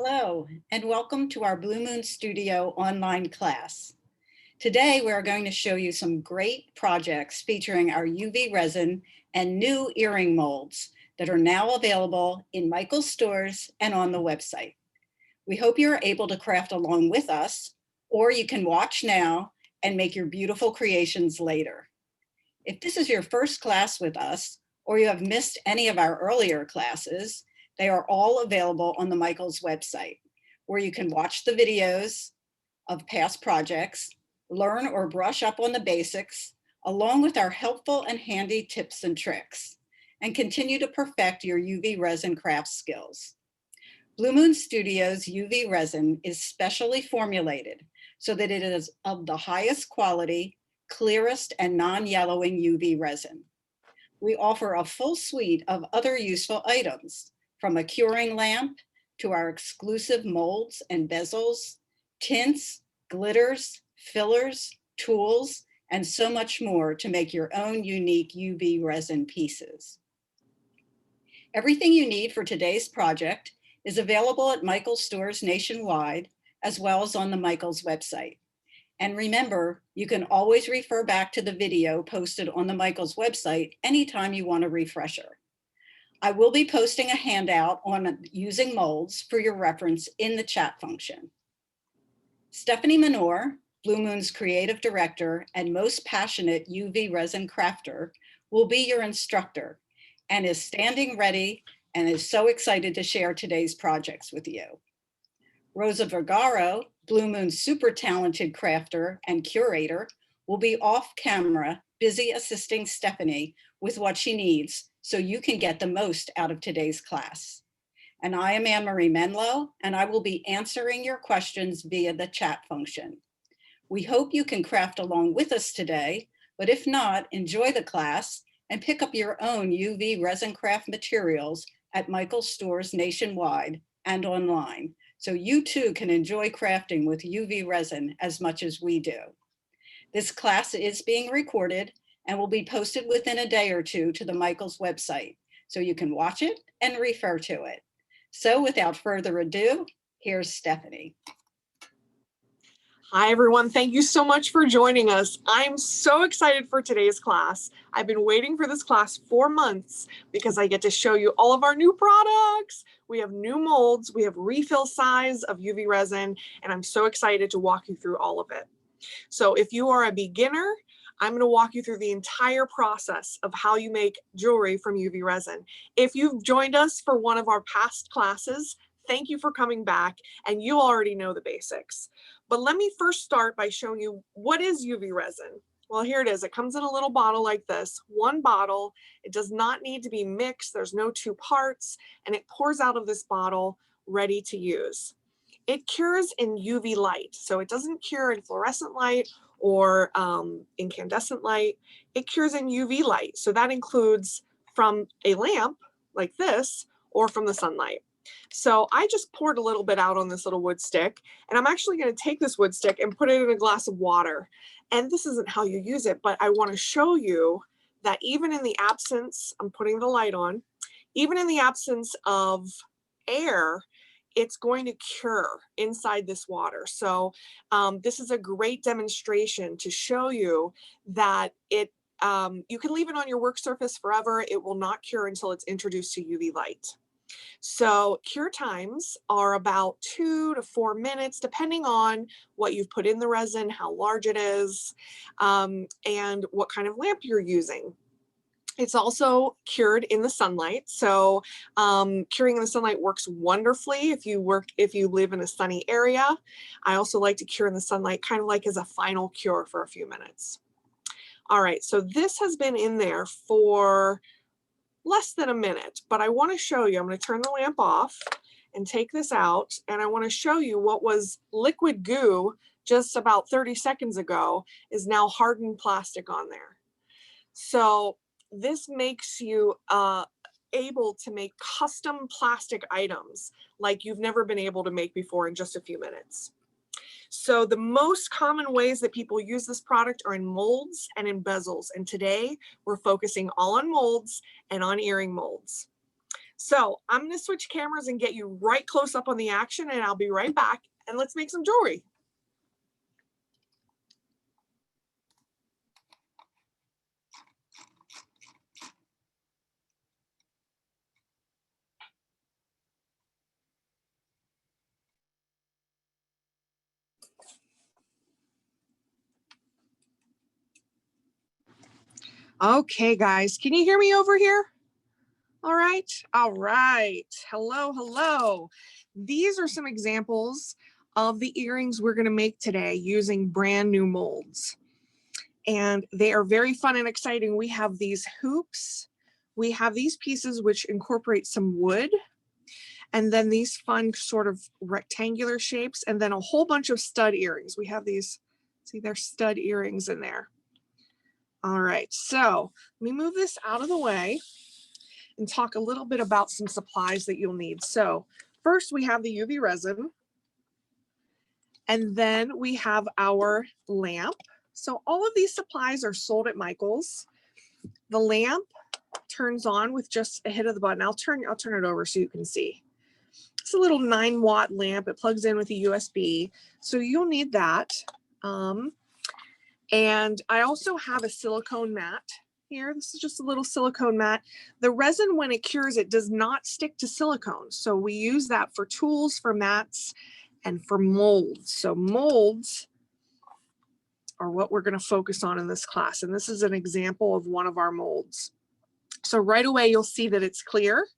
Hello, and welcome to our Blue Moon Studio online class. Today, we're going to show you some great projects featuring our UV resin and new earring molds that are now available in Michael's stores and on the website. We hope you're able to craft along with us, or you can watch now and make your beautiful creations later. If this is your first class with us, or you have missed any of our earlier classes, they are all available on the Michael's website, where you can watch the videos of past projects, learn or brush up on the basics, along with our helpful and handy tips and tricks, and continue to perfect your UV resin craft skills. Blue Moon Studio's UV resin is specially formulated so that it is of the highest quality, clearest, and non-yellowing UV resin. We offer a full suite of other useful items, from a curing lamp to our exclusive molds and bezels, tints, glitters, fillers, tools, and so much more to make your own unique UV resin pieces. Everything you need for today's project is available at Michael's stores nationwide, as well as on the Michael's website. And remember, you can always refer back to the video posted on the Michael's website anytime you want a refresher. I will be posting a handout on using molds for your reference in the chat function. Stephanie Menor, Blue Moon's creative director and most passionate UV resin crafter, will be your instructor and is standing ready and is so excited to share today's projects with you. Rosa Vergaro, Blue Moon's super talented crafter and curator, will be off camera, busy assisting Stephanie with what she needs so you can get the most out of today's class. And I am Anne-Marie Menlo, and I will be answering your questions via the chat function. We hope you can craft along with us today, but if not, enjoy the class and pick up your own UV resin craft materials at Michael's stores nationwide and online, so you too can enjoy crafting with UV resin as much as we do. This class is being recorded and will be posted within a day or two to the Michael's website, so you can watch it and refer to it. So without further ado, here's Stephanie. Hi, everyone. Thank you so much for joining us. I'm so excited for today's class. I've been waiting for this class for months because I get to show you all of our new products. We have new molds, we have refill size of UV resin, and I'm so excited to walk you through all of it. So if you are a beginner, I'm going to walk you through the entire process of how you make jewelry from UV resin. If you've joined us for one of our past classes, thank you for coming back, and you already know the basics. But let me first start by showing you what is UV resin. Well, here it is. It comes in a little bottle like this, one bottle. It does not need to be mixed. There's no two parts, and it pours out of this bottle ready to use. It cures in UV light, so it doesn't cure in fluorescent light or incandescent light. It cures in UV light, so that includes from a lamp like this or from the sunlight. So I just poured a little bit out on this little wood stick, and I'm actually going to take this wood stick and put it in a glass of water. And this isn't how you use it, but I want to show you that even in the absence, I'm putting the light on, even in the absence of air, it's going to cure inside this water. So this is a great demonstration to show you that you can leave it on your work surface forever. It will not cure until it's introduced to UV light. So cure times are about 2 to 4 minutes, depending on what you've put in the resin, how large it is, and what kind of lamp you're using. It's also cured in the sunlight. So curing in the sunlight works wonderfully if you live in a sunny area. I also like to cure in the sunlight, kind of like as a final cure for a few minutes. All right, so this has been in there for less than a minute, but I want to show you, I'm going to turn the lamp off and take this out, and I want to show you what was liquid goo just about 30 seconds ago is now hardened plastic on there. So this makes you able to make custom plastic items like you've never been able to make before in just a few minutes. So the most common ways that people use this product are in molds and in bezels. And today we're focusing all on molds and on earring molds. So I'm going to switch cameras and get you right close up on the action, and I'll be right back, and let's make some jewelry. Okay, guys, can you hear me over here? All right. All right. Hello, hello. These are some examples of the earrings we're going to make today using brand new molds. And they are very fun and exciting. We have these hoops. We have these pieces which incorporate some wood. And then these fun sort of rectangular shapes. And then a whole bunch of stud earrings. We have these, see, there's stud earrings in there. All right. So let me move this out of the way and talk a little bit about some supplies that you'll need. So first we have the UV resin, and then we have our lamp. So all of these supplies are sold at Michael's. The lamp turns on with just a hit of the button. I'll turn it over so you can see. It's a little 9-watt lamp. It plugs in with a USB. So you'll need that. And I also have a silicone mat here. This is just a little silicone mat. The resin, when it cures, it does not stick to silicone. So we use that for tools, for mats, and for molds. So molds are what we're going to focus on in this class. And this is an example of one of our molds. So right away, you'll see that it's clear.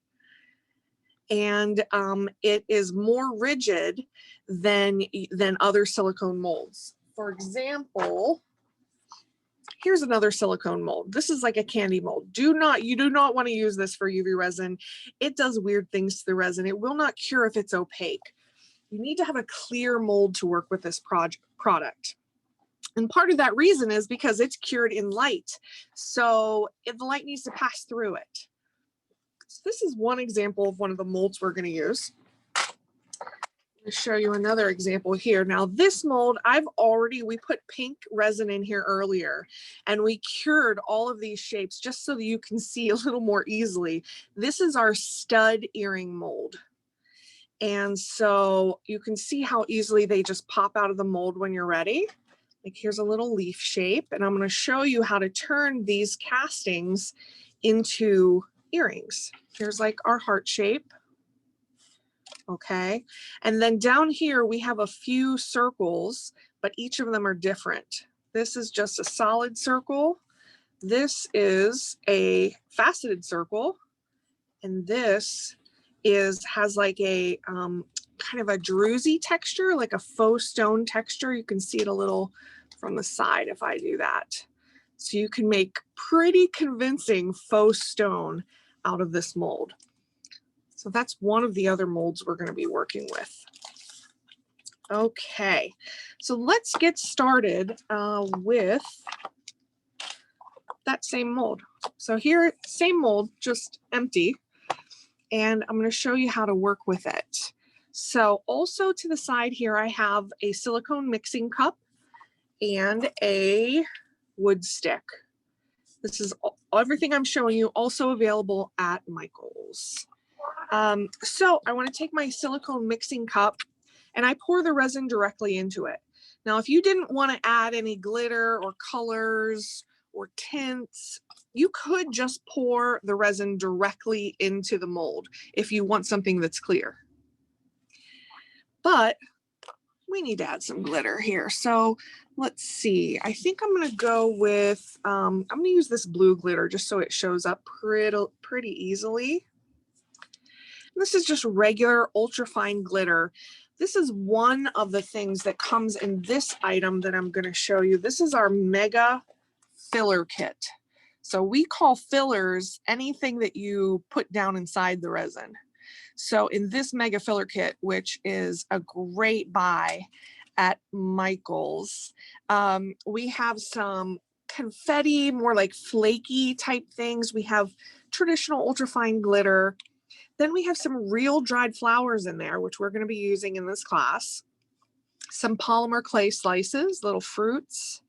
And it is more rigid than other silicone molds. For example, here's another silicone mold. This is like a candy mold. You do not want to use this for UV resin. It does weird things to the resin. It will not cure if it's opaque. You need to have a clear mold to work with this product. And part of that reason is because it's cured in light. So the light needs to pass through it. So this is one example of one of the molds we're going to use. I'm going to show you another example here. Now this mold, we put pink resin in here earlier, and we cured all of these shapes just so that you can see a little more easily. This is our stud earring mold. And so you can see how easily they just pop out of the mold when you're ready. Like here's a little leaf shape, and I'm going to show you how to turn these castings into earrings. Here's like our heart shape. Okay, and then down here we have a few circles, but each of them are different. This is just a solid circle. This is a faceted circle, and this has like a kind of a druzy texture, like a faux stone texture. You can see it a little from the side if I do that. So you can make pretty convincing faux stone out of this mold. So that's one of the other molds we're going to be working with. Okay, so let's get started with that same mold. So here, same mold, just empty. And I'm going to show you how to work with it. So also to the side here, I have a silicone mixing cup and a wood stick. This is everything I'm showing you, also available at Michael's. So I want to take my silicone mixing cup and I pour the resin directly into it. Now, if you didn't want to add any glitter or colors or tints, you could just pour the resin directly into the mold if you want something that's clear. But we need to add some glitter here. So let's see. I think I'm going to go with, I'm going to use this blue glitter just so it shows up pretty easily. This is just regular ultrafine glitter. This is one of the things that comes in this item that I'm going to show you. This is our mega filler kit. So we call fillers anything that you put down inside the resin. So in this mega filler kit, which is a great buy at Michael's, we have some confetti, more like flaky type things. We have traditional ultrafine glitter. Then we have some real dried flowers in there, which we're going to be using in this class. Some polymer clay slices, little fruits.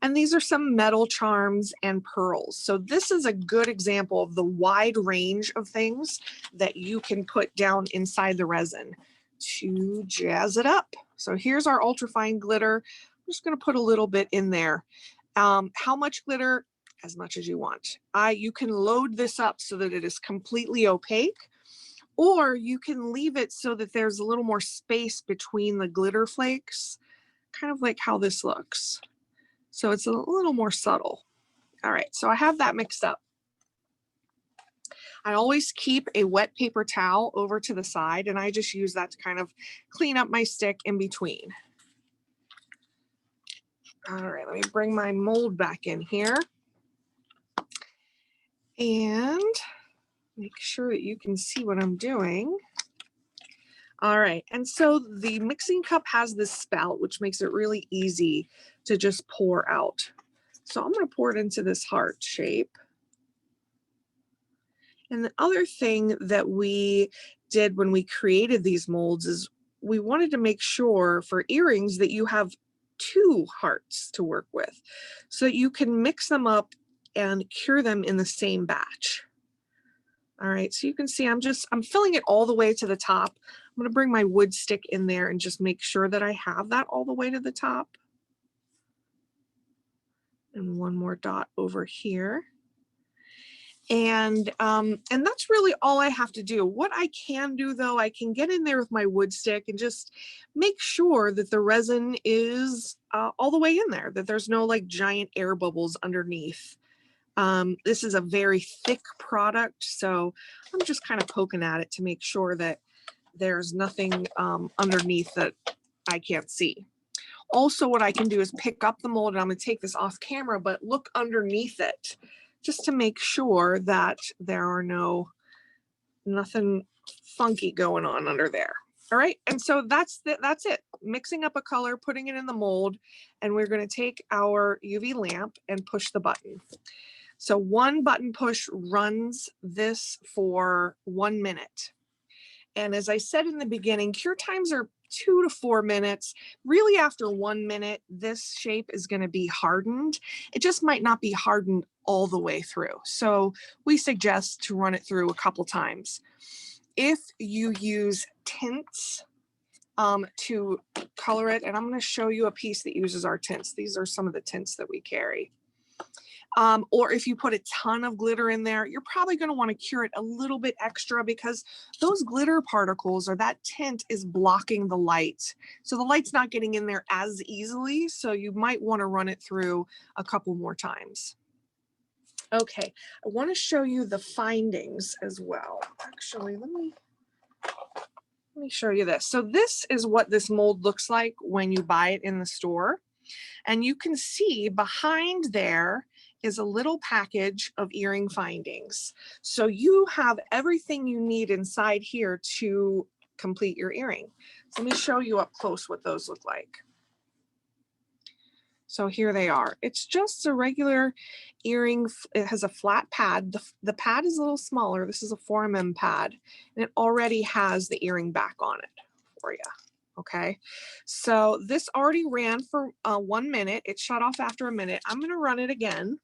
And these are some metal charms and pearls. So this is a good example of the wide range of things that you can put down inside the resin to jazz it up. So here's our ultrafine glitter. I'm just going to put a little bit in there. How much glitter? As much as you want. You can load this up so that it is completely opaque, or you can leave it so that there's a little more space between the glitter flakes, kind of like how this looks. So it's a little more subtle. All right, so I have that mixed up. I always keep a wet paper towel over to the side, and I just use that to kind of clean up my stick in between. All right, let me bring my mold back in here and make sure that you can see what I'm doing. All right, and so the mixing cup has this spout, which makes it really easy to just pour out. So I'm going to pour it into this heart shape. And the other thing that we did when we created these molds is we wanted to make sure for earrings that you have 2 hearts to work with, so that you can mix them up and cure them in the same batch. All right, so you can see I'm filling it all the way to the top. I'm going to bring my wood stick in there and just make sure that I have that all the way to the top. And one more dot over here. And that's really all I have to do. What I can do though, I can get in there with my wood stick and just make sure that the resin is all the way in there, that there's no like giant air bubbles underneath. This is a very thick product, so I'm just kind of poking at it to make sure that there's nothing underneath that I can't see. Also, what I can do is pick up the mold, and I'm going to take this off camera, but look underneath it just to make sure that there are nothing funky going on under there. All right, and so that's it. Mixing up a color, putting it in the mold, and we're going to take our UV lamp and push the button. So 1 button push runs this for 1 minute. And as I said in the beginning, cure times are 2 to 4 minutes. Really, after 1 minute, this shape is going to be hardened. It just might not be hardened all the way through. So we suggest to run it through a couple times. If you use tints to color it, and I'm going to show you a piece that uses our tints. These are some of the tints that we carry. Or if you put a ton of glitter in there, you're probably going to want to cure it a little bit extra, because those glitter particles or that tint is blocking the light. So the light's not getting in there as easily. So you might want to run it through a couple more times. Okay, I want to show you the findings as well. Actually, let me show you this. So this is what this mold looks like when you buy it in the store. And you can see behind there is a little package of earring findings. So you have everything you need inside here to complete your earring. So let me show you up close what those look like. So here they are. It's just a regular earring. It has a flat pad. The pad is a little smaller. This is a 4mm pad, and it already has the earring back on it for you. Okay, so this already ran for 1 minute. It shut off after a minute. I'm going to run it again.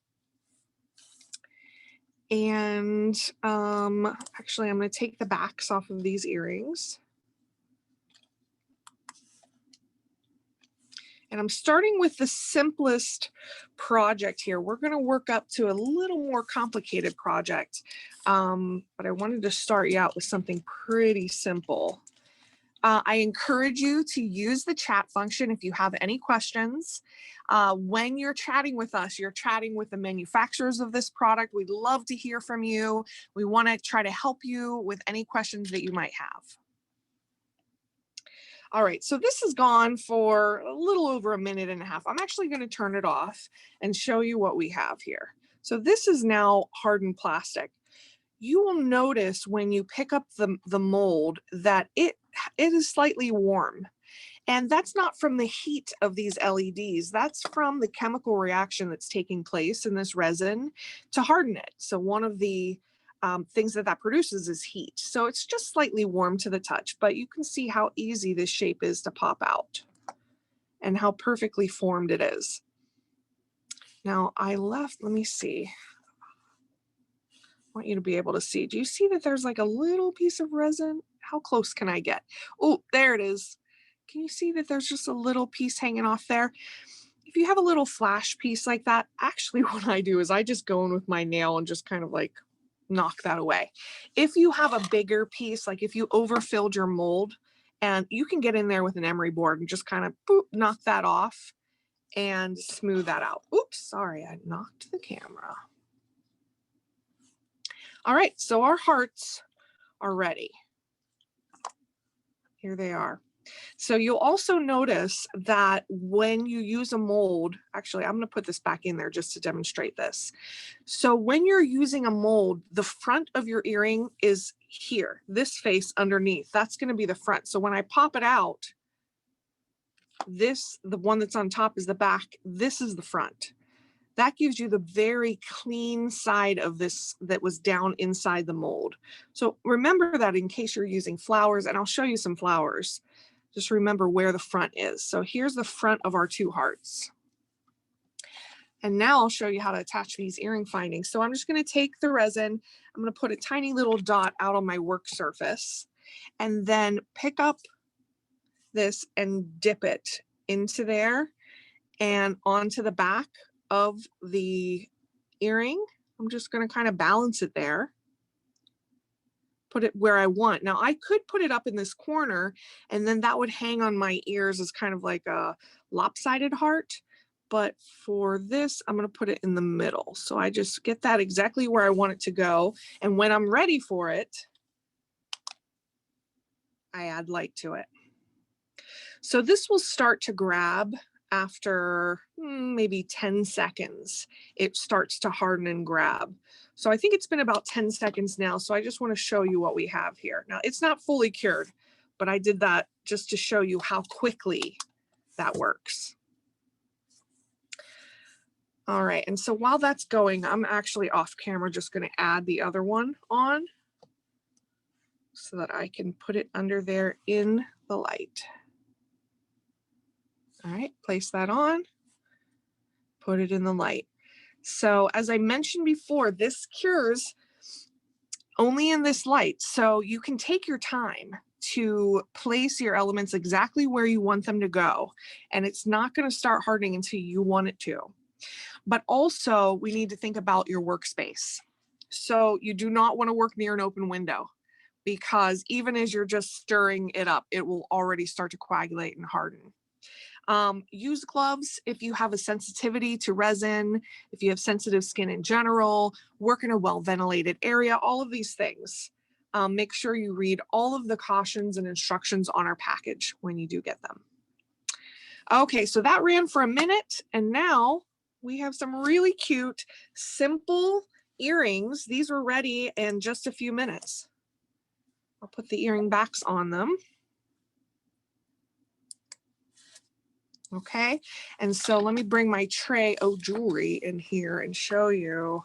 And actually, I'm going to take the backs off of these earrings. And I'm starting with the simplest project here. We're going to work up to a little more complicated project. But I wanted to start you out with something pretty simple. I encourage you to use the chat function if you have any questions. When you're chatting with us, you're chatting with the manufacturers of this product. We'd love to hear from you. We want to try to help you with any questions that you might have. All right, so this has gone for a little over 1.5 minutes. I'm actually going to turn it off and show you what we have here. So this is now hardened plastic. You will notice when you pick up the mold that it is slightly warm. And that's not from the heat of these LEDs. That's from the chemical reaction that's taking place in this resin to harden it. So one of the things that produces is heat. So it's just slightly warm to the touch, but you can see how easy this shape is to pop out and how perfectly formed it is. Now let me see. I want you to be able to see. Do you see that there's like a little piece of resin? How close can I get? Oh, there it is. Can you see that there's just a little piece hanging off there? If you have a little flash piece like that, actually what I do is I just go in with my nail and just kind of like knock that away. If you have a bigger piece, like if you overfilled your mold, and you can get in there with an emery board and just kind of boop, knock that off and smooth that out. Oops, sorry, I knocked the camera. All right, so our hearts are ready. Here they are. So you'll also notice that when you use a mold, actually, I'm going to put this back in there just to demonstrate this. So when you're using a mold, the front of your earring is here, this face underneath, that's going to be the front. So when I pop it out, the one that's on top is the back. This is the front. That gives you the very clean side of this that was down inside the mold. So remember that in case you're using flowers, and I'll show you some flowers. Just remember where the front is. So here's the front of our two hearts. And now I'll show you how to attach these earring findings. So I'm just going to take the resin, I'm going to put a tiny little dot out on my work surface, and then pick up this and dip it into there and onto the back of the earring. I'm just going to kind of balance it there, put it where I want. Now I could put it up in this corner and then that would hang on my ears as kind of like a lopsided heart. But for this, I'm going to put it in the middle. So I just get that exactly where I want it to go. And when I'm ready for it, I add light to it. So this will start to grab after maybe 10 seconds. It starts to harden and grab. So I think it's been about 10 seconds now. So I just want to show you what we have here. Now it's not fully cured, but I did that just to show you how quickly that works. All right, and so while that's going, I'm actually off camera just going to add the other one on so that I can put it under there in the light. All right, place that on, put it in the light. So as I mentioned before, this cures only in this light. So you can take your time to place your elements exactly where you want them to go. And it's not going to start hardening until you want it to. But also we need to think about your workspace. So you do not want to work near an open window, because even as you're just stirring it up, it will already start to coagulate and harden. Use gloves if you have a sensitivity to resin, if you have sensitive skin in general, work in a well-ventilated area, all of these things. Make sure you read all of the cautions and instructions on our package when you do get them. Okay, so that ran for a minute, and now we have some really cute, simple earrings. These were ready in just a few minutes. I'll put the earring backs on them. Okay, and so let me bring my tray of jewelry in here and show you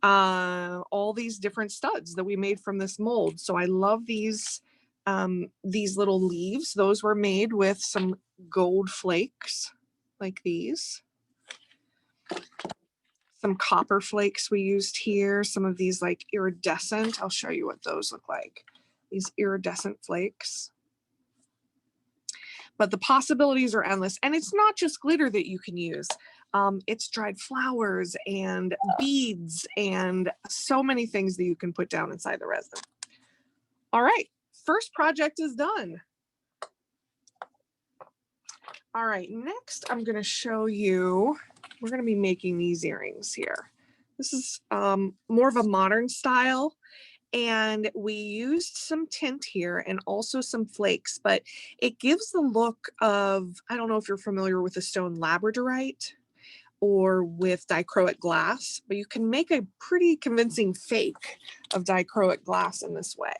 all these different studs that we made from this mold. So I love these little leaves. Those were made with some gold flakes like these. Some copper flakes we used here. Some of these like iridescent. I'll show you what those look like. These iridescent flakes. But the possibilities are endless. And it's not just glitter that you can use. It's dried flowers and beads and so many things that you can put down inside the resin. All right, first project is done. All right, next I'm going to show you, we're going to be making these earrings here. This is more of a modern style. And we used some tint here and also some flakes, but it gives the look of, I don't know if you're familiar with the stone labradorite or with dichroic glass, but you can make a pretty convincing fake of dichroic glass in this way.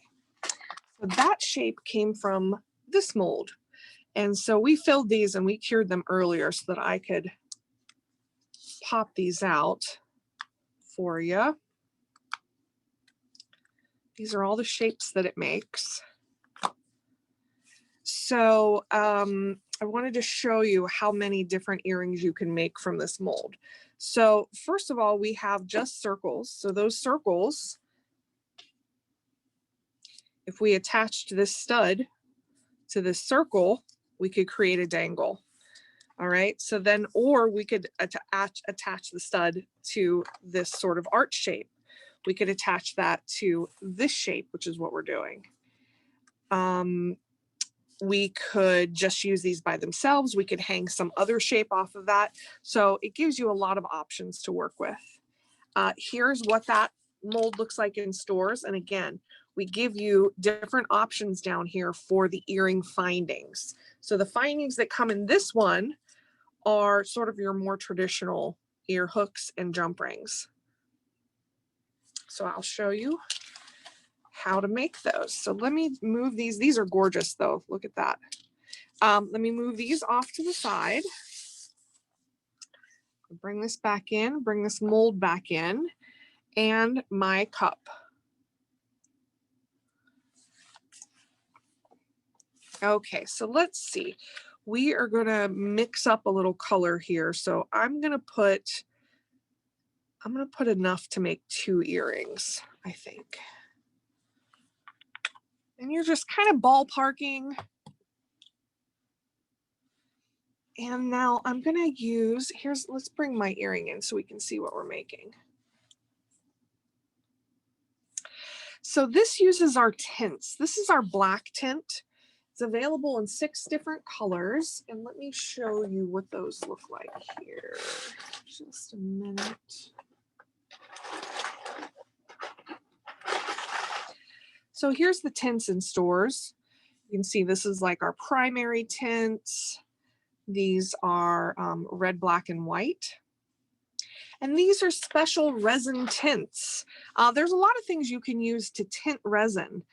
So that shape came from this mold. And so we filled these and we cured them earlier so that I could pop these out for you. These are all the shapes that it makes. So I wanted to show you how many different earrings you can make from this mold. So first of all, we have just circles. So those circles, if we attached this stud to this circle, we could create a dangle. All right, so then, or we could attach the stud to this sort of arch shape. We could attach that to this shape, which is what we're doing. We could just use these by themselves. We could hang some other shape off of that. So it gives you a lot of options to work with. Here's what that mold looks like in stores. And again, we give you different options down here for the earring findings. So the findings that come in this one are sort of your more traditional ear hooks and jump rings. So I'll show you how to make those. So let me move these. These are gorgeous though. Look at that. Let me move these off to the side. Bring this back in, bring this mold back in, and my cup. Okay, so let's see. We are going to mix up a little color here. So I'm going to put enough to make 2 earrings, I think. And you're just kind of ballparking. And now I'm going to use, let's bring my earring in so we can see what we're making. So this uses our tints. This is our black tint. It's available in 6 different colors. And let me show you what those look like here. Just a minute. So here's the tints in stores. You can see this is like our primary tints. These are red, black, and white. And these are special resin tints. There's a lot of things you can use to tint resin.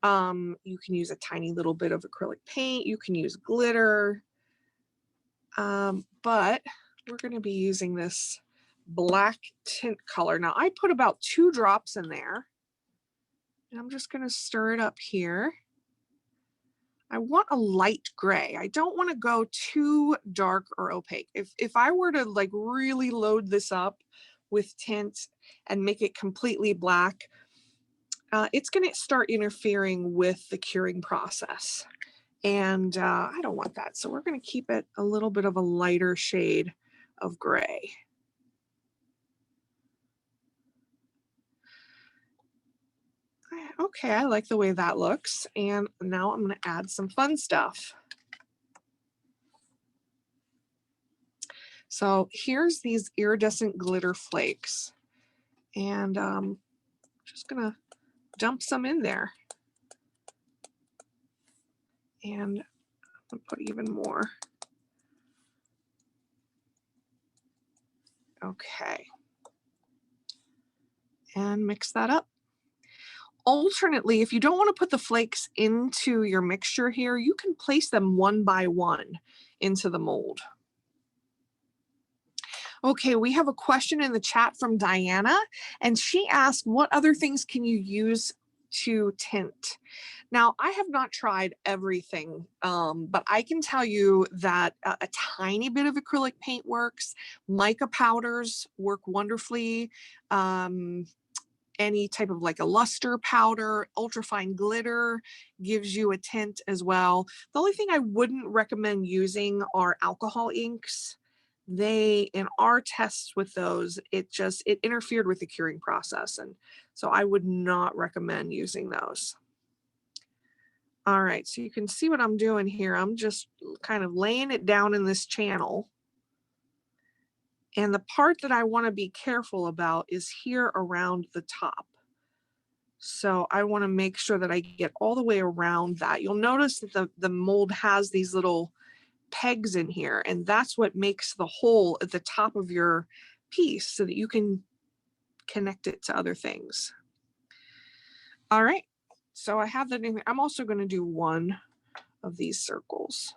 You can use a tiny little bit of acrylic paint. You can use glitter. But we're going to be using this black tint color. Now I put about 2 drops in there. And I'm just going to stir it up here. I want a light gray. I don't want to go too dark or opaque. If I were to like really load this up with tint and make it completely black, it's going to start interfering with the curing process. And I don't want that. So we're going to keep it a little bit of a lighter shade of gray. Okay, I like the way that looks. And now I'm going to add some fun stuff. So here's these iridescent glitter flakes. And just going to dump some in there. And I'll put even more. Okay. And mix that up. Alternately, if you don't want to put the flakes into your mixture here, you can place them one by one into the mold. Okay, we have a question in the chat from Diana, and she asked, what other things can you use to tint? Now, I have not tried everything, but I can tell you that a tiny bit of acrylic paint works. Mica powders work wonderfully. Any type of like a luster powder, ultrafine glitter gives you a tint as well. The only thing I wouldn't recommend using are alcohol inks. In our tests with those, it interfered with the curing process. And so I would not recommend using those. All right, so you can see what I'm doing here. I'm just kind of laying it down in this channel. And the part that I want to be careful about is here around the top. So I want to make sure that I get all the way around that. You'll notice that the mold has these little pegs in here, and that's what makes the hole at the top of your piece so that you can connect it to other things. All right, so I have that in here. I'm also going to do one of these circles.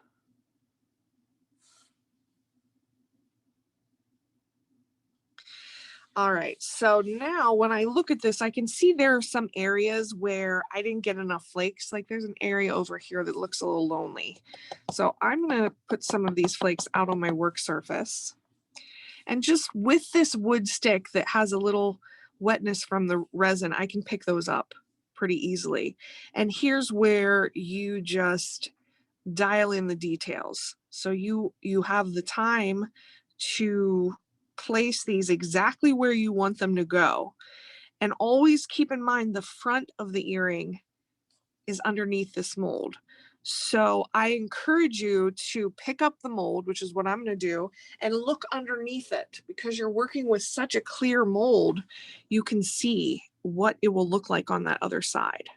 All right, so now when I look at this, I can see there are some areas where I didn't get enough flakes. Like there's an area over here that looks a little lonely. So I'm gonna put some of these flakes out on my work surface. And just with this wood stick that has a little wetness from the resin, I can pick those up pretty easily. And here's where you just dial in the details. So you have the time to place these exactly where you want them to go. And always keep in mind the front of the earring is underneath this mold. So I encourage you to pick up the mold, which is what I'm going to do, and look underneath it. Because you're working with such a clear mold, you can see what it will look like on that other side.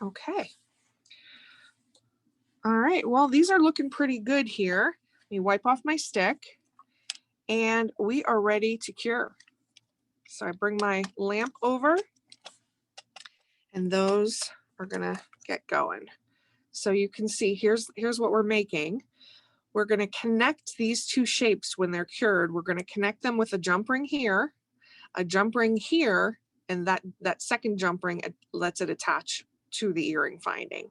Okay. All right, well, these are looking pretty good here. Let me wipe off my stick, and we are ready to cure. So I bring my lamp over, and those are gonna get going. So you can see here's what we're making. We're gonna connect these two shapes when they're cured. We're gonna connect them with a jump ring here, a jump ring here, and that second jump ring lets it attach to the earring finding.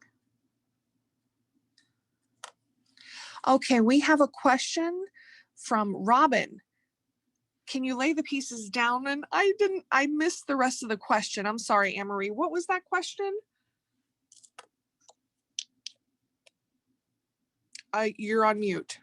Okay, we have a question from Robin. Can you lay the pieces down? And I missed the rest of the question. I'm sorry, Anne-Marie. What was that question? You're on mute.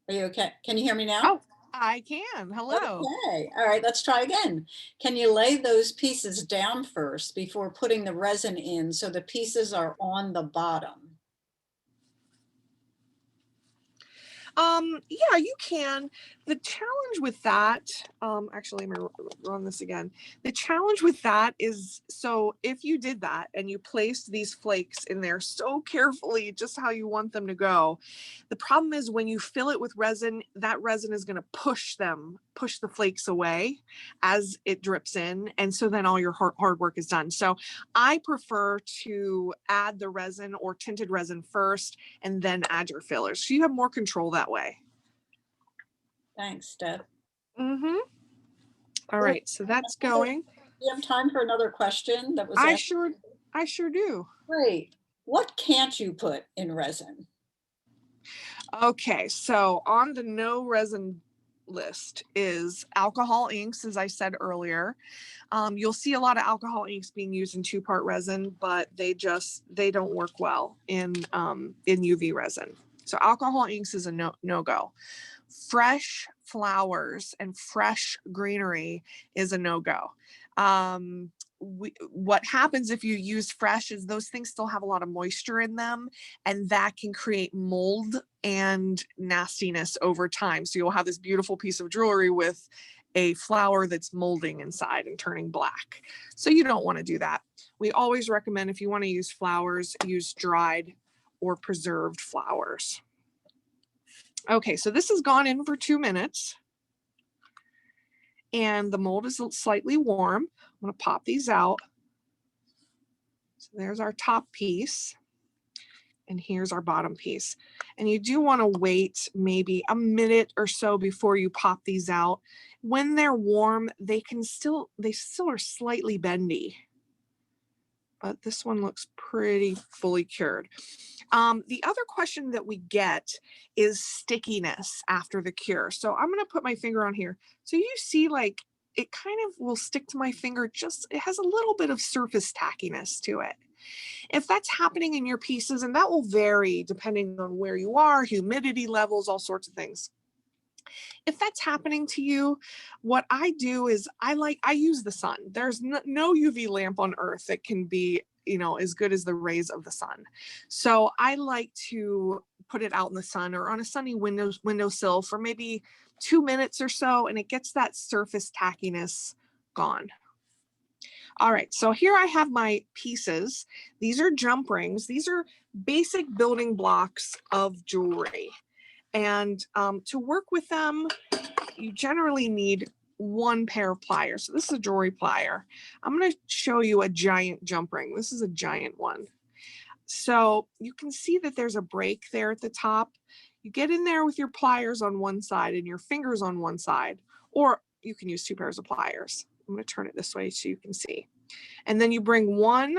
Are you okay? Can you hear me now? Oh, I can. Hello. Okay. All right, let's try again. Can you lay those pieces down first before putting the resin in so the pieces are on the bottom? Yeah, you can. The challenge with that, actually, let me run this again. The challenge with that is, so if you did that and you placed these flakes in there so carefully, just how you want them to go, the problem is when you fill it with resin, that resin is going to push the flakes away as it drips in. And so then all your hard work is done. So I prefer to add the resin or tinted resin first and then add your fillers. So you have more control that way. Thanks, Steph. Mm-hmm. All right, so that's going. Do you have time for another question that was I asked? sure do. Great. What can't you put in resin? Okay, so on the no resin list is alcohol inks, as I said earlier. You'll see a lot of alcohol inks being used in 2-part resin, but they don't work well in UV resin. So alcohol inks is a no-go. Fresh flowers and fresh greenery is a no-go. What happens if you use fresh is those things still have a lot of moisture in them, and that can create mold and nastiness over time. So you'll have this beautiful piece of jewelry with a flower that's molding inside and turning black. So you don't want to do that. We always recommend, if you want to use flowers, use dried or preserved flowers. Okay, so this has gone in for 2 minutes. And the mold is slightly warm. I'm going to pop these out. So there's our top piece. And here's our bottom piece. And you do want to wait maybe a minute or so before you pop these out. When they're warm, they still are slightly bendy. But this one looks pretty fully cured. The other question that we get is stickiness after the cure. So I'm going to put my finger on here. So you see, like, it kind of will stick to my finger. It has a little bit of surface tackiness to it. If that's happening in your pieces, and that will vary depending on where you are, humidity levels, all sorts of things. If that's happening to you, what I do is I use the sun. There's no UV lamp on earth that can be, as good as the rays of the sun. So I like to put it out in the sun or on a sunny windowsill for maybe 2 minutes or so, and it gets that surface tackiness gone. All right, so here I have my pieces. These are jump rings. These are basic building blocks of jewelry. And to work with them, you generally need 1 pair of pliers. So this is a jewelry plier. I'm going to show you a giant jump ring. This is a giant one. So you can see that there's a break there at the top. You get in there with your pliers on one side and your fingers on one side, or you can use 2 pairs of pliers. I'm going to turn it this way so you can see. And then you bring one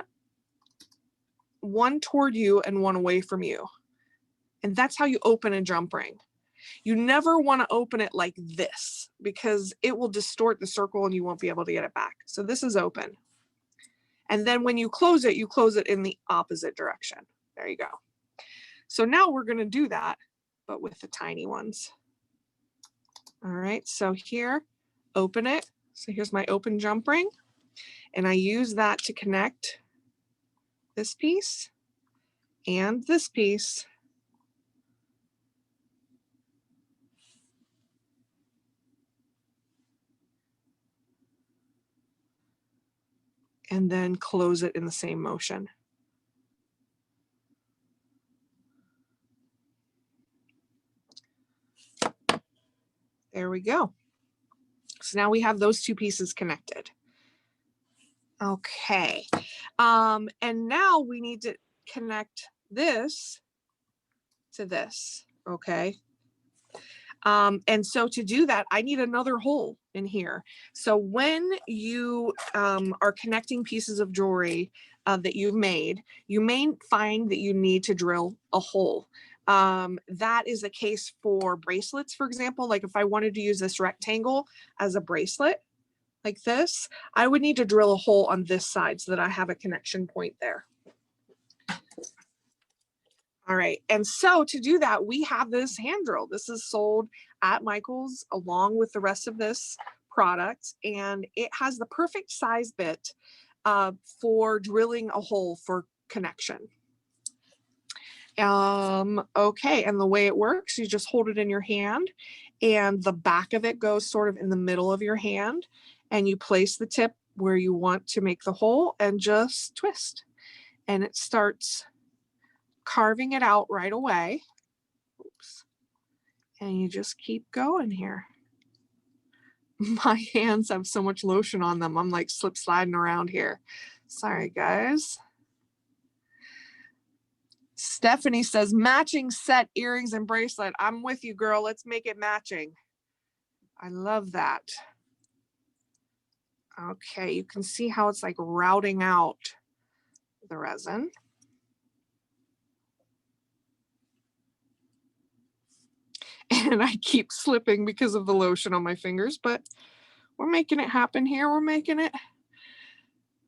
toward you and one away from you. And that's how you open a jump ring. You never want to open it like this because it will distort the circle and you won't be able to get it back. So this is open. And then when you close it in the opposite direction. There you go. So now we're going to do that, but with the tiny ones. All right, so here, open it. So here's my open jump ring. And I use that to connect this piece and this piece. And then close it in the same motion. There we go. So now we have those two pieces connected. Okay. And now we need to connect this to this, okay? And so to do that, I need another hole in here. So when you are connecting pieces of jewelry that you've made, you may find that you need to drill a hole. That is the case for bracelets, for example. Like if I wanted to use this rectangle as a bracelet like this, I would need to drill a hole on this side so that I have a connection point there. All right, and so to do that, we have this hand drill. This is sold at Michael's along with the rest of this product, and it has the perfect size bit for drilling a hole for connection. Okay, and the way it works, you just hold it in your hand, and the back of it goes sort of in the middle of your hand, and you place the tip where you want to make the hole and just twist, and it starts carving it out right away. Oops. And you just keep going here. My hands have so much lotion on them. I'm like slip sliding around here. Sorry, guys. Stephanie says, matching set earrings and bracelet. I'm with you, girl. Let's make it matching. I love that. Okay, you can see how it's like routing out the resin. And I keep slipping because of the lotion on my fingers, but we're making it happen here. We're making it.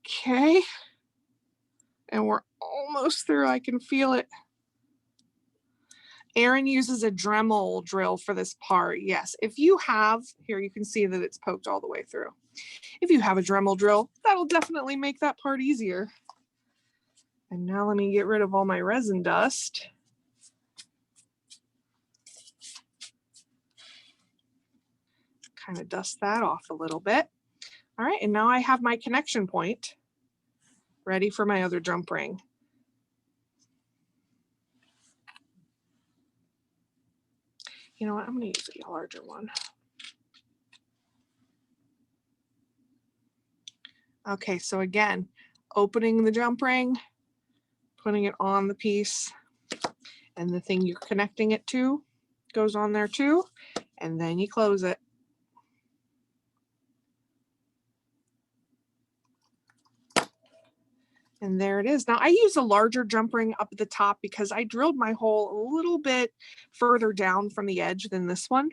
Okay. And we're almost through. I can feel it. Erin uses a Dremel drill for this part. Yes, if you have, here you can see that it's poked all the way through. If you have a Dremel drill, that'll definitely make that part easier. And now let me get rid of all my resin dust. Kind of dust that off a little bit. All right, and now I have my connection point ready for my other jump ring. You know what, I'm gonna use a larger one. Okay, so again, opening the jump ring, putting it on the piece, and the thing you're connecting it to goes on there too, and then you close it. And there it is. Now I use a larger jump ring up at the top because I drilled my hole a little bit further down from the edge than this one.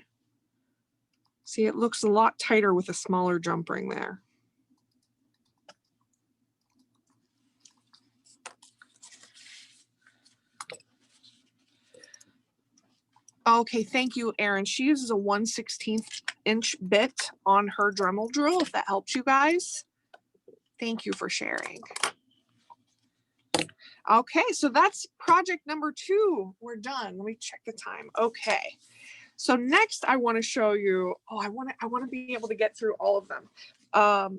See, it looks a lot tighter with a smaller jump ring there. Okay, thank you, Erin. She uses a 1/16 inch bit on her Dremel drill, if that helps you guys. Thank you for sharing. Okay, so that's project number 2. We're done. Let me check the time. Okay. So next I want to show you, I want to be able to get through all of them.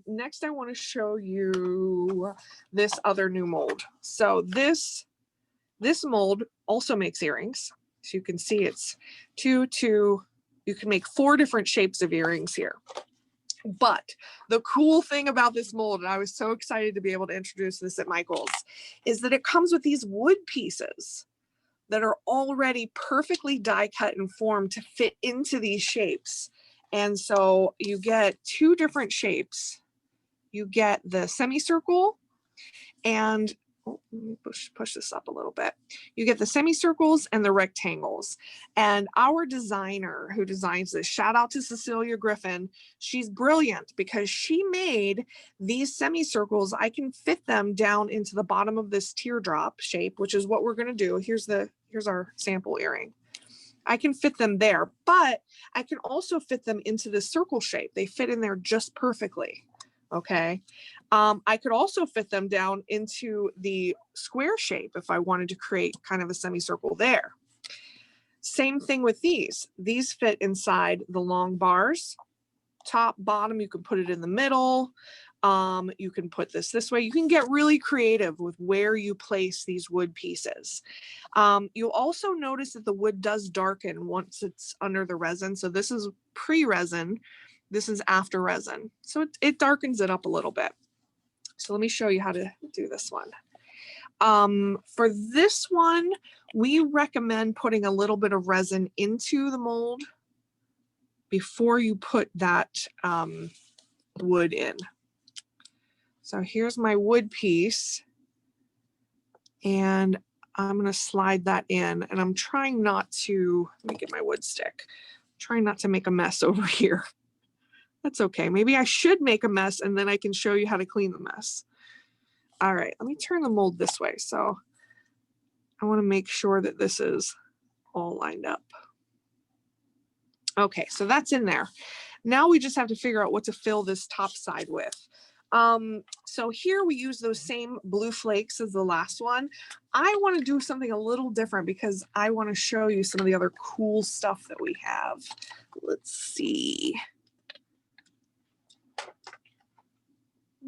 Next I want to show you this other new mold. So this mold also makes earrings. So you can see it's you can make 4 different shapes of earrings here. But the cool thing about this mold, and I was so excited to be able to introduce this at Michael's, is that it comes with these wood pieces that are already perfectly die cut and formed to fit into these shapes. And so you get 2 different shapes you get the semicircle, and oh, let me push this up a little bit. You get the semicircles and the rectangles. And our designer who designs this, shout out to Cecilia Griffin, she's brilliant because she made these semicircles. I can fit them down into the bottom of this teardrop shape, which is what we're going to do. Here's our sample earring. I can fit them there, but I can also fit them into the circle shape. They fit in there just perfectly. Okay. I could also fit them down into the square shape if I wanted to create kind of a semicircle there. Same thing with these. These fit inside the long bars, top, bottom. You can put it in the middle. You can put this way. You can get really creative with where you place these wood pieces. You'll also notice that the wood does darken once it's under the resin. So this is pre-resin. This is after resin. So it darkens it up a little bit. So let me show you how to do this one. For this one, we recommend putting a little bit of resin into the mold before you put that wood in. So here's my wood piece, and I'm going to slide that in, and I'm trying not to, let me get my wood stick, trying not to make a mess over here. That's okay. Maybe I should make a mess and then I can show you how to clean the mess. All right, let me turn the mold this way. So I want to make sure that this is all lined up. Okay, so that's in there. Now we just have to figure out what to fill this top side with. So here we use those same blue flakes as the last one. I want to do something a little different because I want to show you some of the other cool stuff that we have. Let's see.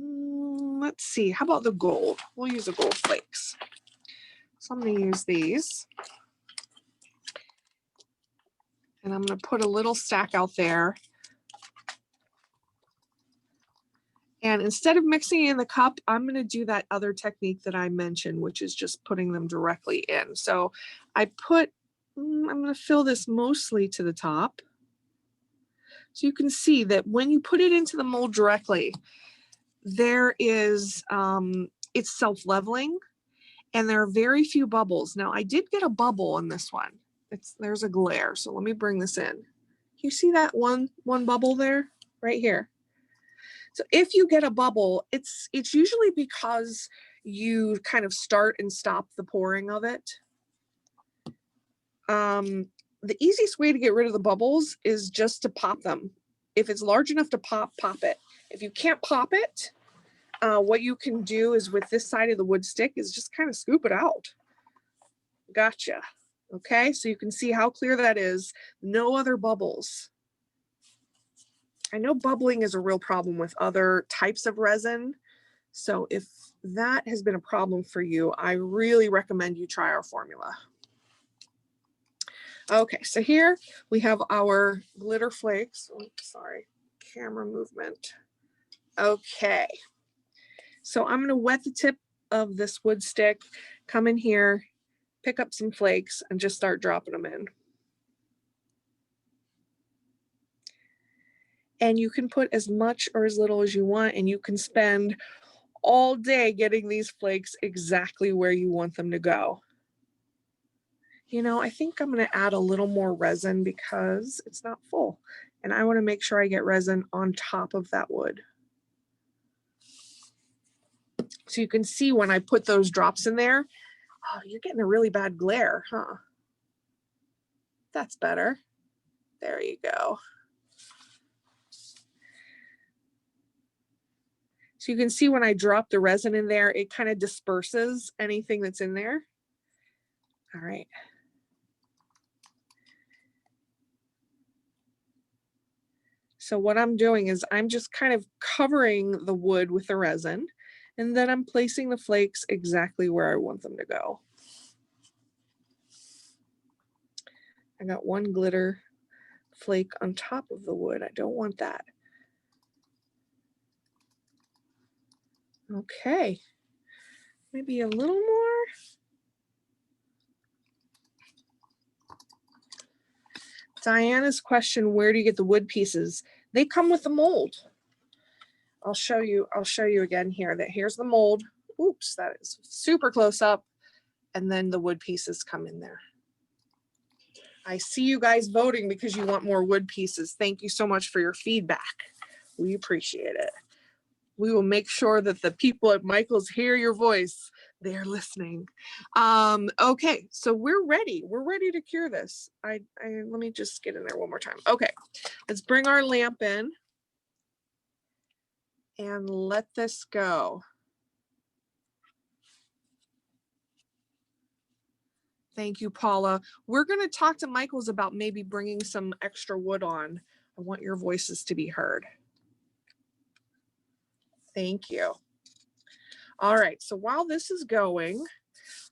Let's see, how about the gold? We'll use the gold flakes. So I'm going to use these. And I'm going to put a little stack out there. And instead of mixing it in the cup, I'm going to do that other technique that I mentioned, which is just putting them directly in. So I'm going to fill this mostly to the top. So you can see that when you put it into the mold directly, there is, it's self-leveling and there are very few bubbles. Now I did get a bubble in this one. There's a glare. So let me bring this in. You see that one bubble there right here? So if you get a bubble, it's usually because you kind of start and stop the pouring of it. The easiest way to get rid of the bubbles is just to pop them. If it's large enough to pop, pop it. If you can't pop it, what you can do is with this side of the wood stick is just kind of scoop it out. Gotcha. Okay, so you can see how clear that is. No other bubbles. I know bubbling is a real problem with other types of resin. So if that has been a problem for you, I really recommend you try our formula. Okay, so here we have our glitter flakes. Oh, sorry, camera movement. Okay, so I'm going to wet the tip of this wood stick, come in here, pick up some flakes, and just start dropping them in. And you can put as much or as little as you want, and you can spend all day getting these flakes exactly where you want them to go. You know, I think I'm going to add a little more resin because it's not full. And I want to make sure I get resin on top of that wood. So you can see when I put those drops in there, oh, you're getting a really bad glare, huh? That's better. There you go. So you can see when I drop the resin in there, it kind of disperses anything that's in there. All right. So what I'm doing is I'm just kind of covering the wood with the resin, and then I'm placing the flakes exactly where I want them to go. I got one glitter flake on top of the wood. I don't want that. Okay, maybe a little more. Diana's question, where do you get the wood pieces? They come with the mold. I'll show you again here that here's the mold. Oops, that is super close up. And then the wood pieces come in there. I see you guys voting because you want more wood pieces. Thank you so much for your feedback. We appreciate it. We will make sure that the people at Michael's hear your voice. They're listening. Okay, so we're ready. We're ready to cure this. Let me just get in there one more time. Okay, let's bring our lamp in and let this go. Thank you, Paula. We're going to talk to Michael's about maybe bringing some extra wood on. I want your voices to be heard. Thank you. All right, so while this is going,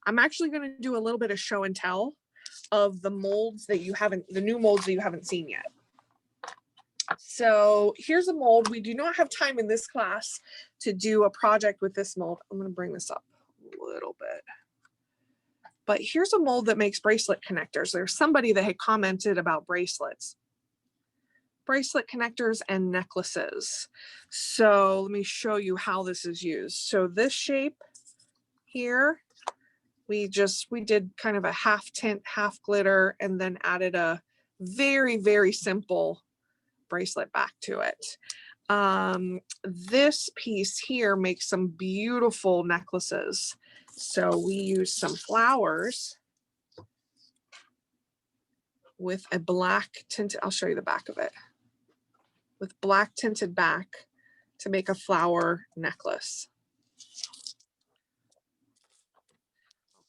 I'm actually going to do a little bit of show and tell of the molds that you haven't, the new molds that you haven't seen yet. So here's a mold. We do not have time in this class to do a project with this mold. I'm going to bring this up a little bit. But here's a mold that makes bracelet connectors. There's somebody that had commented about bracelets. Bracelet connectors and necklaces. So let me show you how this is used. So this shape here, we did kind of a half tint, half glitter, and then added a very, very simple bracelet back to it. This piece here makes some beautiful necklaces. So we use some flowers with a black tinted, I'll show you the back of it, with black tinted back to make a flower necklace.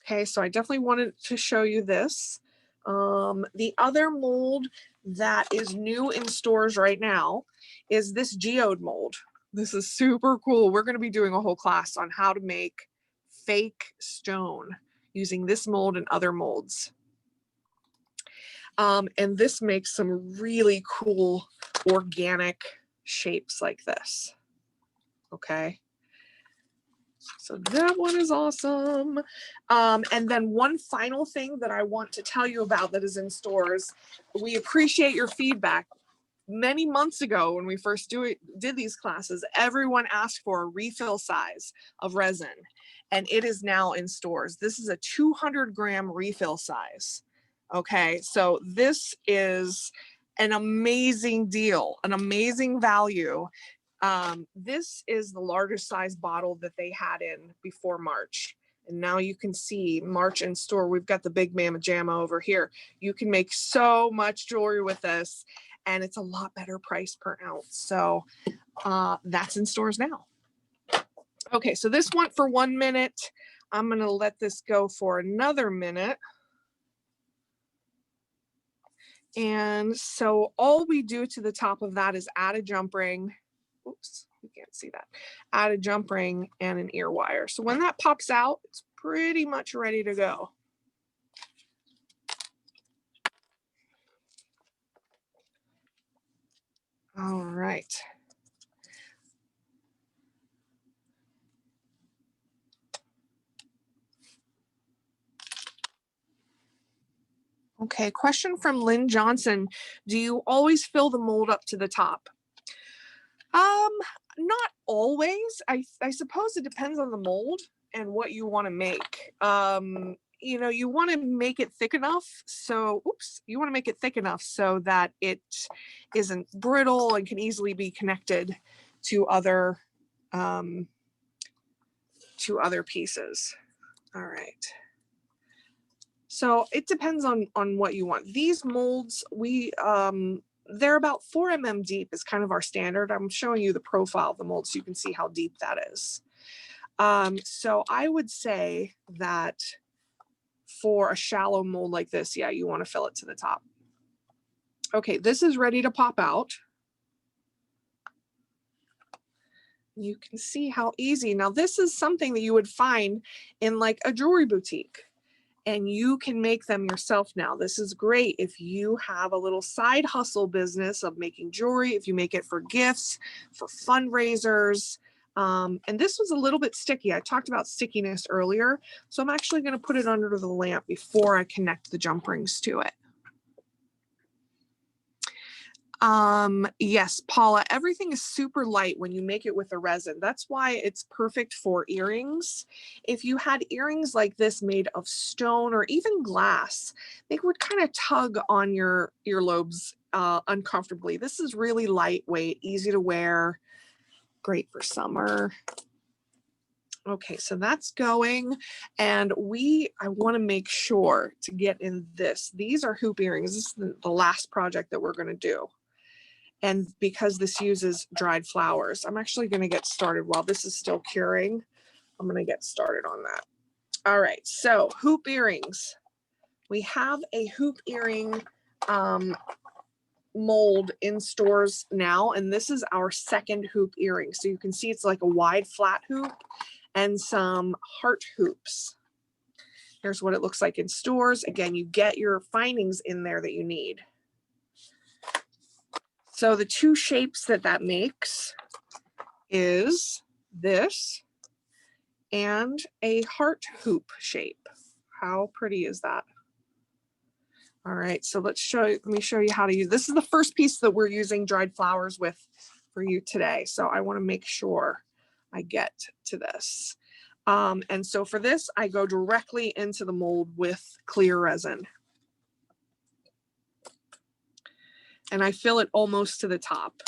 Okay, so I definitely wanted to show you this. The other mold that is new in stores right now is this geode mold. This is super cool. We're going to be doing a whole class on how to make fake stone using this mold and other molds. And this makes some really cool organic shapes like this. Okay. So that one is awesome. And then one final thing that I want to tell you about that is in stores. We appreciate your feedback. Many months ago when we first did these classes, everyone asked for a refill size of resin, and it is now in stores. This is a 200-gram refill size. Okay, so this is an amazing deal, an amazing value. This is the largest size bottle that they had in before March. And now you can see March in store. We've got the big mamma jamma over here. You can make so much jewelry with this, and it's a lot better price per ounce. So that's in stores now. Okay, so this went for 1 minute. I'm gonna let this go for another minute. And so all we do to the top of that is add a jump ring. Oops, you can't see that. Add a jump ring and an ear wire. So when that pops out, it's pretty much ready to go. All right. Okay, question from Lynn Johnson. Do you always fill the mold up to the top? Not always. I suppose it depends on the mold and what you want to make. You know, you want to make it thick enough. So, you want to make it thick enough so that it isn't brittle and can easily be connected to other pieces. All right. So it depends on what you want. These molds, they're about 4 mm deep is kind of our standard. I'm showing you the profile of the mold so you can see how deep that is. So I would say that for a shallow mold like this, yeah, you want to fill it to the top. Okay, this is ready to pop out. You can see how easy. Now this is something that you would find in like a jewelry boutique. And you can make them yourself now. This is great if you have a little side hustle business of making jewelry, if you make it for gifts, for fundraisers. And this was a little bit sticky. I talked about stickiness earlier. So I'm actually going to put it under the lamp before I connect the jump rings to it. Yes, Paula, everything is super light when you make it with a resin. That's why it's perfect for earrings. If you had earrings like this made of stone or even glass, they would kind of tug on your earlobes uncomfortably. This is really lightweight, easy to wear, great for summer. Okay, so that's going, and I want to make sure to get in this. These are hoop earrings. This is the last project that we're going to do. And because this uses dried flowers, I'm actually going to get started while this is still curing. I'm going to get started on that. All right, so hoop earrings. We have a hoop earring mold in stores now, and this is our second hoop earring. So you can see it's like a wide flat hoop and some heart hoops. Here's what it looks like in stores. Again, you get your findings in there that you need. So the two shapes that makes is this and a heart hoop shape. How pretty is that? All right, so let me show you how to use. This is the first piece that we're using dried flowers with for you today. So I want to make sure I get to this. And so for this, I go directly into the mold with clear resin. And I fill it almost to the top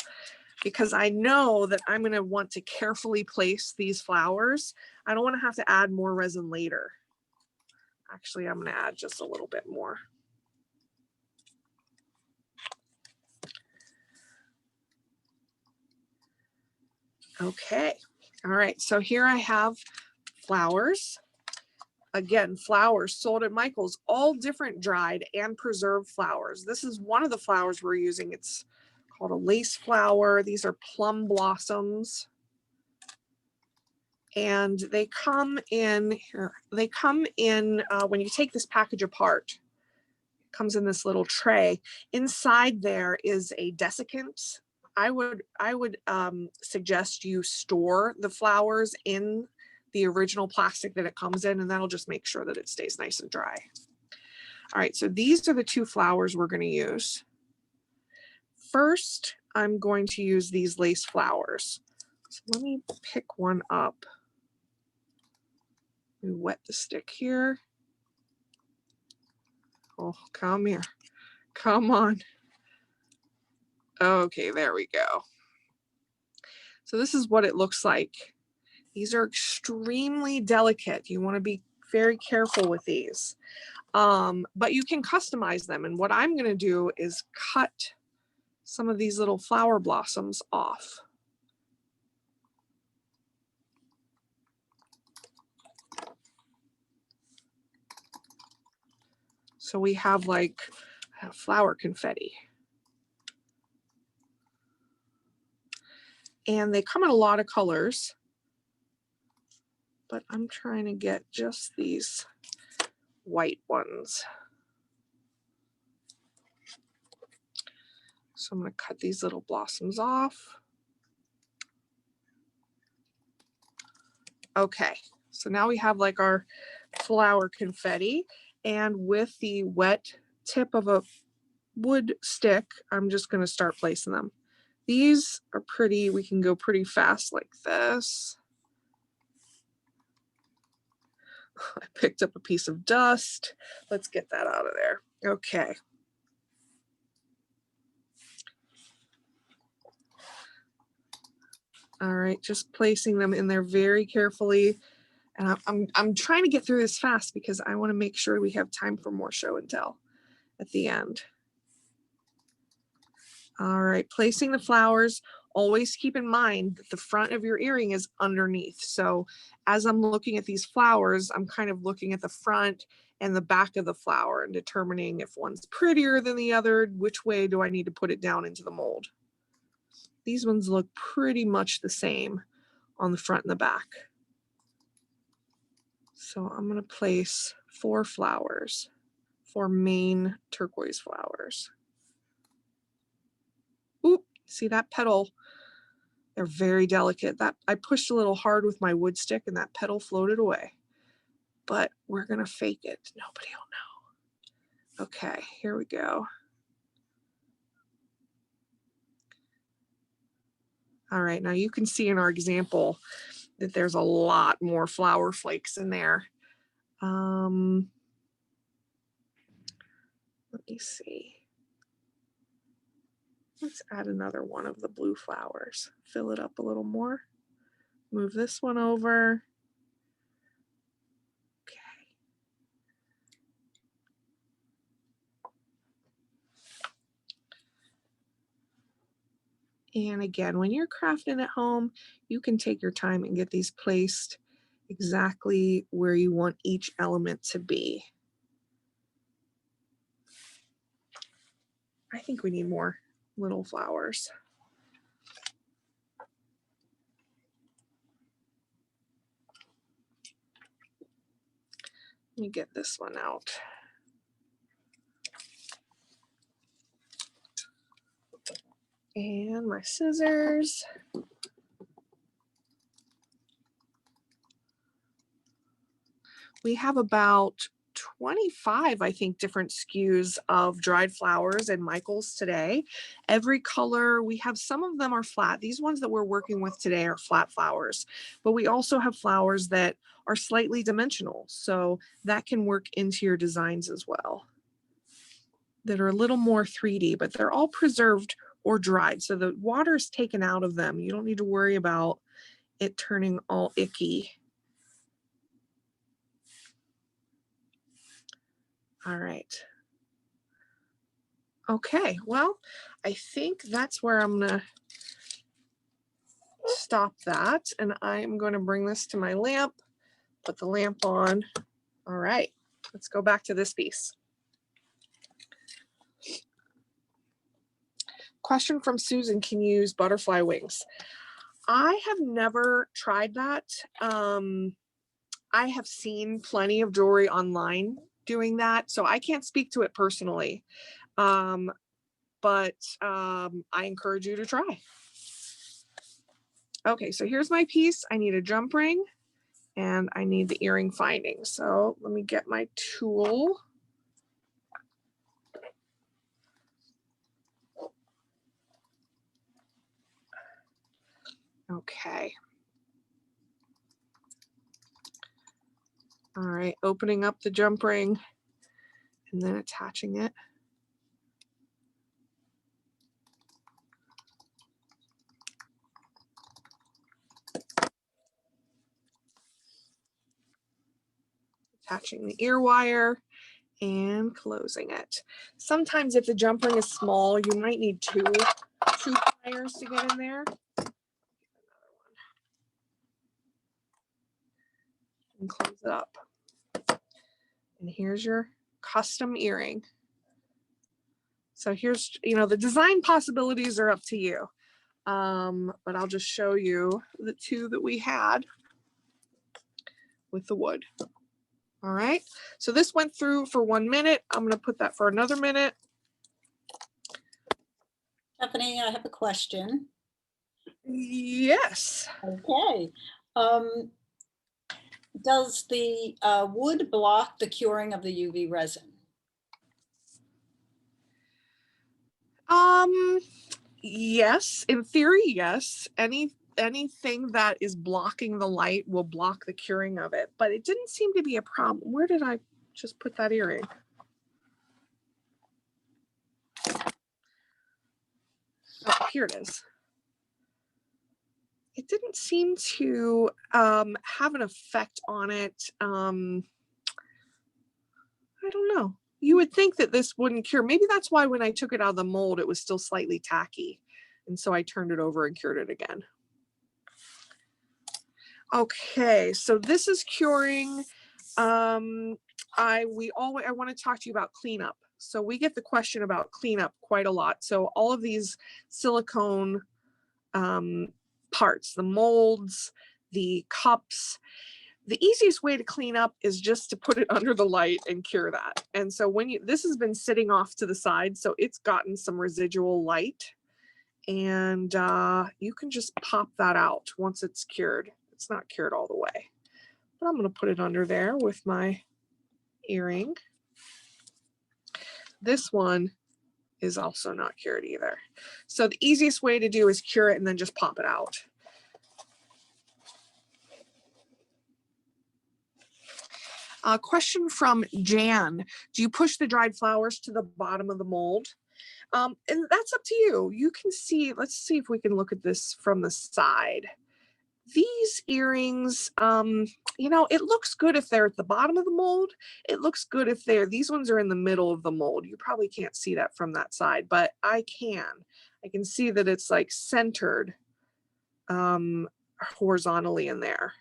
because I know that I'm going to want to carefully place these flowers. I don't want to have to add more resin later. Actually, I'm going to add just a little bit more. Okay. All right. So here I have flowers. Again, flowers sold at Michael's, all different dried and preserved flowers. This is one of the flowers we're using. It's called a lace flower. These are plum blossoms. And they come in here. They come in when you take this package apart. It comes in this little tray. Inside there is a desiccant. I would suggest you store the flowers in the original plastic that it comes in, and that'll just make sure that it stays nice and dry. All right, so these are the two flowers we're going to use. First, I'm going to use these lace flowers. So let me pick one up. Let me wet the stick here. Oh, come here. Come on. Okay, there we go. So this is what it looks like. These are extremely delicate. You want to be very careful with these. But you can customize them. And what I'm going to do is cut some of these little flower blossoms off. So we have like flower confetti. And they come in a lot of colors, but I'm trying to get just these white ones. So I'm going to cut these little blossoms off. Okay, so now we have like our flower confetti, and with the wet tip of a wood stick, I'm just going to start placing them. These are pretty. We can go pretty fast like this. I picked up a piece of dust. Let's get that out of there. Okay. All right, just placing them in there very carefully. And I'm trying to get through this fast because I want to make sure we have time for more show and tell at the end. All right, placing the flowers. Always keep in mind that the front of your earring is underneath. So as I'm looking at these flowers, I'm kind of looking at the front and the back of the flower and determining if one's prettier than the other, which way do I need to put it down into the mold. These ones look pretty much the same on the front and the back. So I'm going to place 4 flowers, 4 main turquoise flowers. Oop, see that petal? They're very delicate. That I pushed a little hard with my wood stick and that petal floated away. But we're going to fake it. Nobody will know. Okay, here we go. All right, now you can see in our example that there's a lot more flower flakes in there. Let me see. Let's add another one of the blue flowers. Fill it up a little more. Move this one over. And again, when you're crafting at home, you can take your time and get these placed exactly where you want each element to be. I think we need more little flowers. Let me get this one out. And my scissors. We have about 25, I think, different SKUs of dried flowers and Michael's today. Every color, we have some of them are flat. These ones that we're working with today are flat flowers, but we also have flowers that are slightly dimensional. So that can work into your designs as well. That are a little more 3D, but they're all preserved or dried. So the water is taken out of them. You don't need to worry about it turning all icky. All right. Okay, well, I think that's where I'm gonna stop that. And I'm gonna bring this to my lamp, put the lamp on. All right, let's go back to this piece. Question from Susan, can you use butterfly wings? I have never tried that. I have seen plenty of jewelry online doing that, so I can't speak to it personally. But I encourage you to try. Okay, so here's my piece. I need a jump ring and I need the earring finding. So let me get my tool. Okay. All right, opening up the jump ring and then attaching it. Attaching the ear wire and closing it. Sometimes if the jump ring is small, you might need two pliers to get in there. And close it up. And here's your custom earring. So here's, the design possibilities are up to you. But I'll just show you the two that we had with the wood. All right, so this went through for 1 minute. I'm going to put that for another minute. Stephanie, I have a question. Yes. Okay. Does the wood block the curing of the UV resin? Yes, in theory, yes. Anything that is blocking the light will block the curing of it, but it didn't seem to be a problem. Where did I just put that earring? Oh, here it is. It didn't seem to have an effect on it. I don't know. You would think that this wouldn't cure. Maybe that's why when I took it out of the mold, it was still slightly tacky. And so I turned it over and cured it again. Okay, so this is curing. I want to talk to you about cleanup. So we get the question about cleanup quite a lot. So all of these silicone parts, the molds, the cups, the easiest way to clean up is just to put it under the light and cure that. And so this has been sitting off to the side, so it's gotten some residual light, and you can just pop that out once it's cured. It's not cured all the way, but I'm going to put it under there with my earring. This one is also not cured either. So the easiest way to do is cure it and then just pop it out. A question from Jan. Do you push the dried flowers to the bottom of the mold? And that's up to you. You can see, let's see if we can look at this from the side. These earrings, you know, it looks good if they're at the bottom of the mold. It looks good if these ones are in the middle of the mold. You probably can't see that from that side, but I can see that it's like centered horizontally in there.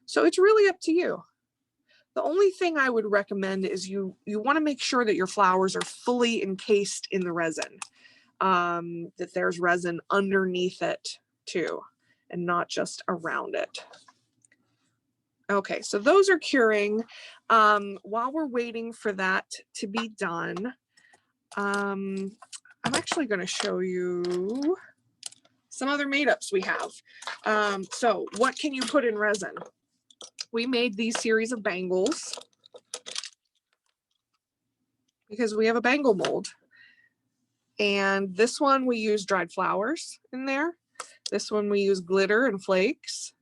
So it's really up to you. The only thing I would recommend is you want to make sure that your flowers are fully encased in the resin, that there's resin underneath it too, and not just around it. Okay, so those are curing. While we're waiting for that to be done, I'm actually going to show you some other made-ups we have. So what can you put in resin? We made these series of bangles because we have a bangle mold. And this one we use dried flowers in there. This one we use glitter and flakes.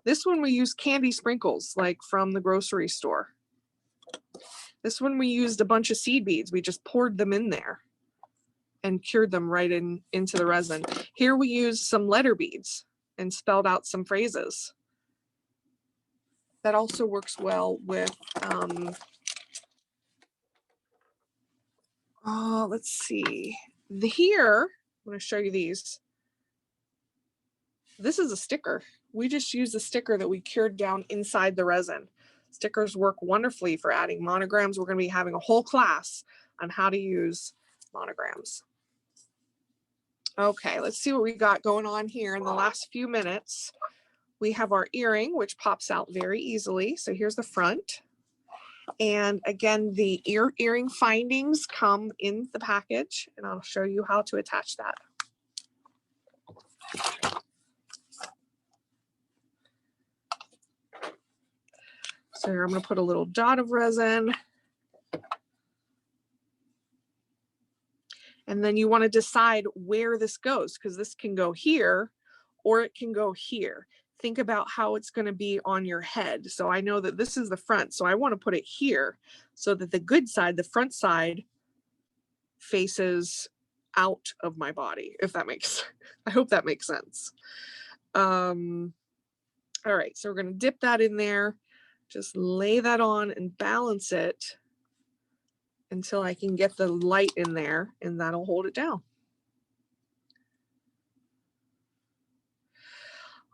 This one we use candy sprinkles, like from the grocery store. This one we used a bunch of seed beads. We just poured them in there and cured them right into the resin. Here we used some letter beads and spelled out some phrases. That also works well with, let's see. Here, I'm going to show you these. This is a sticker. We just used a sticker that we cured down inside the resin. Stickers work wonderfully for adding monograms. We're going to be having a whole class on how to use monograms. Okay, let's see what we got going on here in the last few minutes. We have our earring, which pops out very easily. So here's the front. And again, the earring findings come in the package, and I'll show you how to attach that. So I'm going to put a little dot of resin. And then you want to decide where this goes, because this can go here or it can go here. Think about how it's going to be on your head. So I know that this is the front, so I want to put it here so that the good side, the front side, faces out of my body, if that makes, I hope that makes sense. All right, so we're going to dip that in there, just lay that on and balance it until I can get the light in there, and that'll hold it down.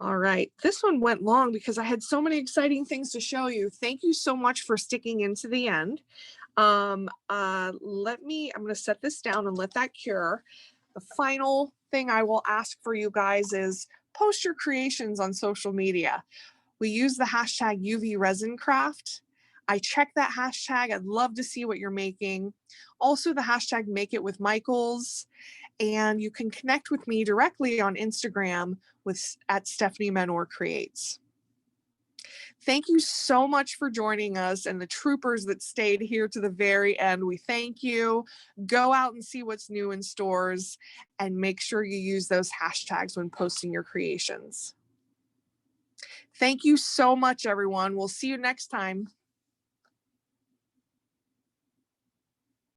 All right, this one went long because I had so many exciting things to show you. Thank you so much for sticking into the end. I'm going to set this down and let that cure. The final thing I will ask for you guys is post your creations on social media. We use the hashtag UV Resin Craft. I check that hashtag. I'd love to see what you're making. Also the hashtag Make It with Michaels. And you can connect with me directly on Instagram at Stephanie Menor Creates. Thank you so much for joining us, and the troopers that stayed here to the very end. We thank you. Go out and see what's new in stores, and make sure you use those hashtags when posting your creations. Thank you so much, everyone. We'll see you next time.